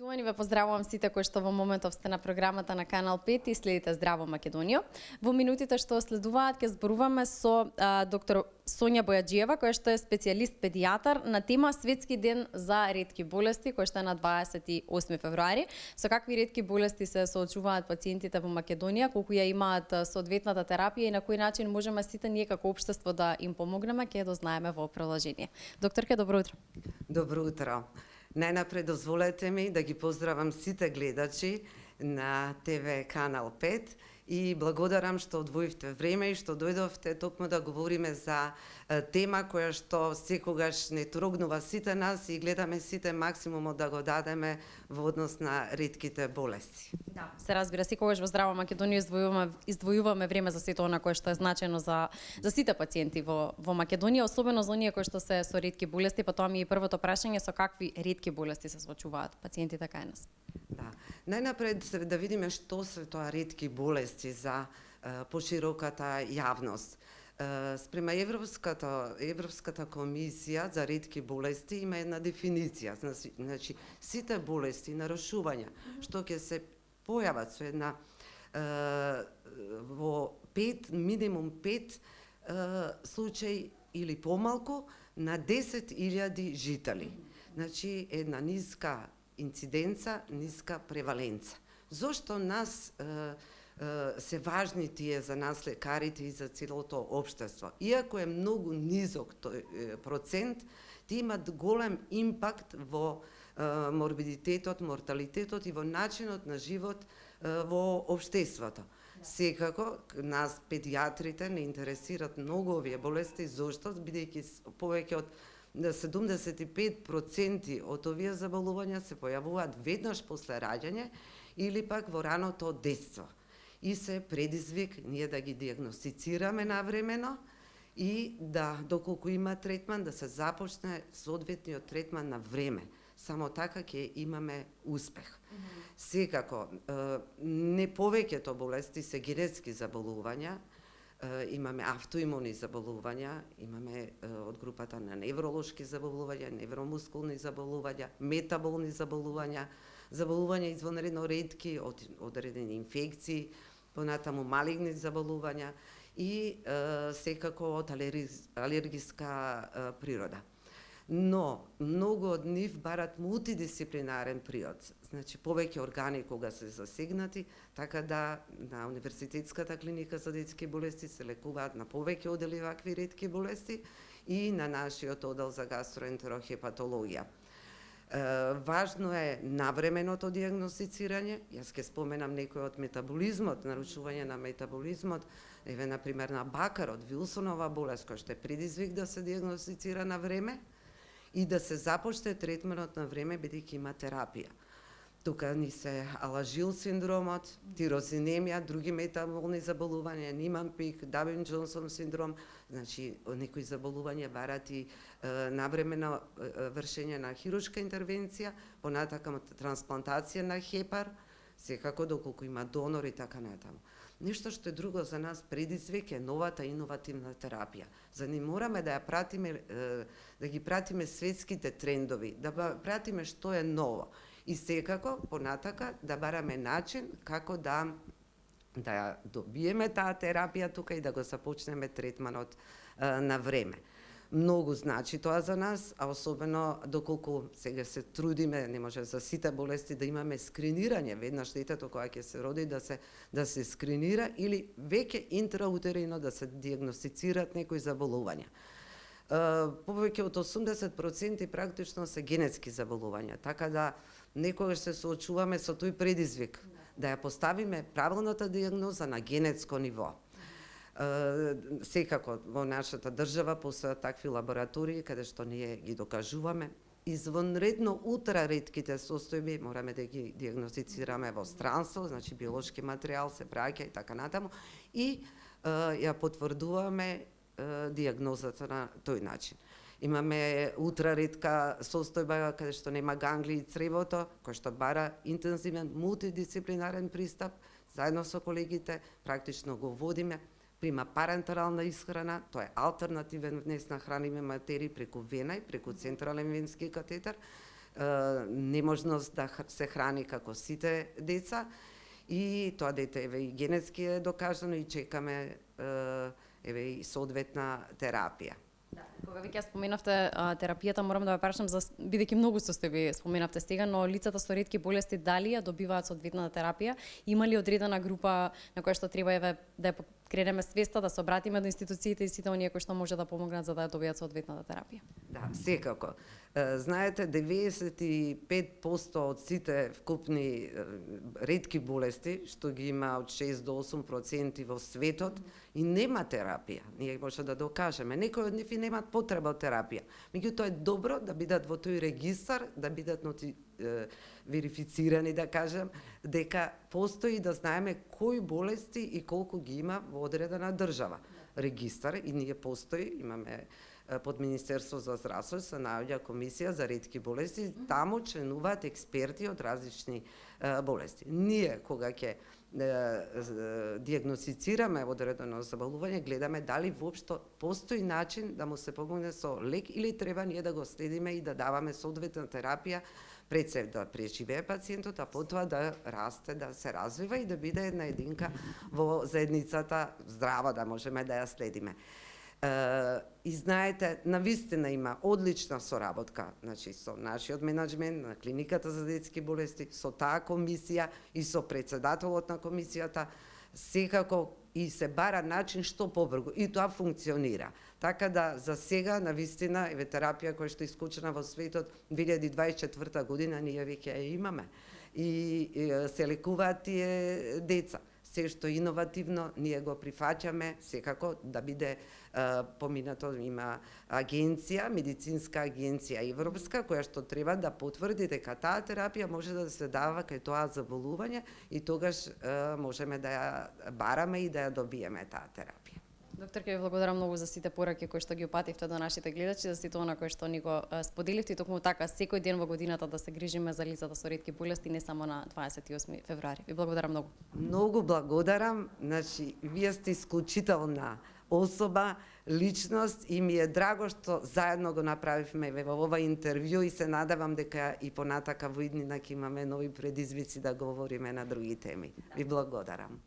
Почитувани, ве поздравувам сите кои што во моментов сте на програмата на Канал 5 и следите Здраво Македонија. Во минутите што следуваат ќе зборуваме со доктор Сонја Бојаджиева, која што е специјалист педијатар на тема Светски ден за ретки болести, кој што е на 28 февруари. Со какви ретки болести се соочуваат пациентите во Македонија, колку ја имаат соодветната терапија и на кој начин можеме сите ние како општество да им помогнеме, ќе дознаеме во продолжение. Докторке, добро утро. Добро утро. Најнапред дозволете ми да ги поздравам сите гледачи на ТВ Канал 5 и благодарам што одвоивте време и што дојдовте токму да говориме за тема која што секогаш не трогнува сите нас и гледаме сите максимумот да го дадеме во однос на ретките болести. Да, се разбира, секогаш во Здраво Македонија издвојуваме време за сето она кое што е значено за сите пациенти во Македонија, особено за оние кои што се со ретки болести, па тоа ми е првото прашање, со какви ретки болести се соочуваат пациентите кај нас. Да. Најнапред да видиме што се тоа ретки болести за пошироката јавност. Спрема Европската комисија за ретки болести има една дефиниција. Значи, сите болести, нарушувања, што ќе се појават со една во минимум 5 случаи или помалку на 10.000 жители. Значи, една ниска инциденца, ниска преваленца. Зошто нас се важни тие за нас лекарите и за целото општество? Иако е многу низок тој процент, тие имат голем импакт во морбидитетот, морталитетот и во начинот на живот во општеството. Секако, нас педијатрите не интересират многу овие болести, зошто? Бидејќи повеќе од 75% од овие заболувања се појавуваат веднаш после раѓање или пак во раното детство. И се предизвик ние да ги диагностицираме навремено и да, доколку има третман, да се започне соодветниот третман на време. Само така ќе имаме успех. Секако, не повеќето болести се генетски заболувања, имаме автоимуни заболувања, имаме од групата на невролошки заболувања, невромускулни заболувања, метаболни заболувања, заболувања извонредно ретки од одредени инфекции, понатаму малигни заболувања и секако од алергиска природа. Но многу од нив барат мултидисциплинарен приод, значи повеќе органи кога се засегнати, така да на Универзитетската клиника за детски болести се лекуваат на повеќе одели вакви ретки болести и на нашиот одел за гастроентерохепатологија. Важно е навременото диагностицирање. Јас ќе споменам некој од метаболизмот, нарушување на метаболизмот, еве на пример на бакарот, Вилсонова болест, која што е предизвик да се диагностицира на време и да се започне третманот на време, бидејќи има терапија. Тука ни се Алажил синдромот, тирозинемија, други метаболни заболувања, Ниман-Пик, Давин-Џонсон синдром, значи некои заболувања барат и навремено вршење на хируршка интервенција, понатака трансплантација на хепар, секако доколку има донор и така натаму. Нешто што е друго за нас предизвик е новата иновативна терапија. За ни мораме да ја пратиме, да ги пратиме светските трендови, да пратиме што е ново. И секако, понатака, да бараме начин како да добиеме таа терапија тука и да го започнеме третманот на време. Многу значи тоа за нас, а особено доколку сега се трудиме, не може за сите болести да имаме скринирање, веднаш детето кога ќе се роди да се скринира или веќе интраутерино да се диагностицираат некои заболувања. Повеќе од 80% практично се генетски заболувања, така да некогаш се соочуваме со тој предизвик, да ја поставиме правилната диагноза на генетско ниво. Секако во нашата држава постојат такви лаборатории каде што ние ги докажуваме. Извонредно ултраретките состојби мораме да ги диагностицираме во странство, значи биолошки материјал се праќа и така натаму и ја потврдуваме диагнозата на тој начин. Имаме ултраретка состојба каде што нема ганглии цревото, кој што бара интензивен мултидисциплинарен пристап, заедно со колегите практично го водиме. Прима парентерална исхрана, тоа е алтернативен внес на храниви материи преку вена и преку централен венски катетар, неможност да се храни како сите деца, и тоа дете еве и генетски е докажано и чекаме еве и соодветна терапија. Да, кога веќе споменавте терапијата, морам да ве прашам, бидејќи многу состојби споменавте сега, но лицата со ретки болести дали ја добиваат соодветната терапија? Има ли одредена група на која што треба еве да ја кренеме свеста, да се обратиме до институциите и сите оние кои што може да помогнат за да ја добијат соодветната терапија? Да, секако. Знаете, 95% од сите вкупни ретки болести, што ги има од 6 до 8% во светот, и нема терапија. Ние може да докажеме. Некои од нив и немаат потреба од терапија. Меѓутоа е добро да бидат во тој регистар, да бидат верифицирани, да кажем, дека постои, да знаеме кои болести и колку ги има во одредена држава. Регистар, и ние постои, имаме под Министерство за здравство се наоѓа комисија за ретки болести, таму членуваат експерти од различни болести. Ние кога ќе диагностицираме одредено заболување, гледаме дали воопшто постои начин да му се помогне со лек, или треба ние да го следиме и да даваме соодветна терапија пред се да преживее пациентот, а потоа да расте, да се развива и да биде една единка во заедницата здрава, да можеме да ја следиме. И знаете, навистина има одлична соработка, значи со нашиот менаџмент на клиниката за детски болести, со таа комисија и со претседателот на комисијата, секако и се бара начин што побрзо, и тоа функционира. Така да за сега навистина еве терапија која што е исклучена во светот 2024 година ние веќе ја имаме и се лекуваат тие деца. Се што е иновативно, ние го прифаќаме, секако да биде поминато, има агенција, медицинска агенција европска, која што треба да потврди дека таа терапија може да се дава кај тоа заболување и тогаш можеме да ја бараме и да ја добиеме таа терапија. Доктор, ќе ви благодарам многу за сите пораки кои што ги упативте до нашите гледачи, за сите она кои што ни го споделивте, и токму така секој ден во годината да се грижиме за лицата со ретки болести, не само на 28 февруари. Ви благодарам многу. Многу благодарам, значи вие сте исклучителна особа, личност, и ми е драго што заедно го направивме во ова интервју, и се надевам дека и понатака во иднина ќе имаме нови предизвици да говориме на други теми. Ви благодарам.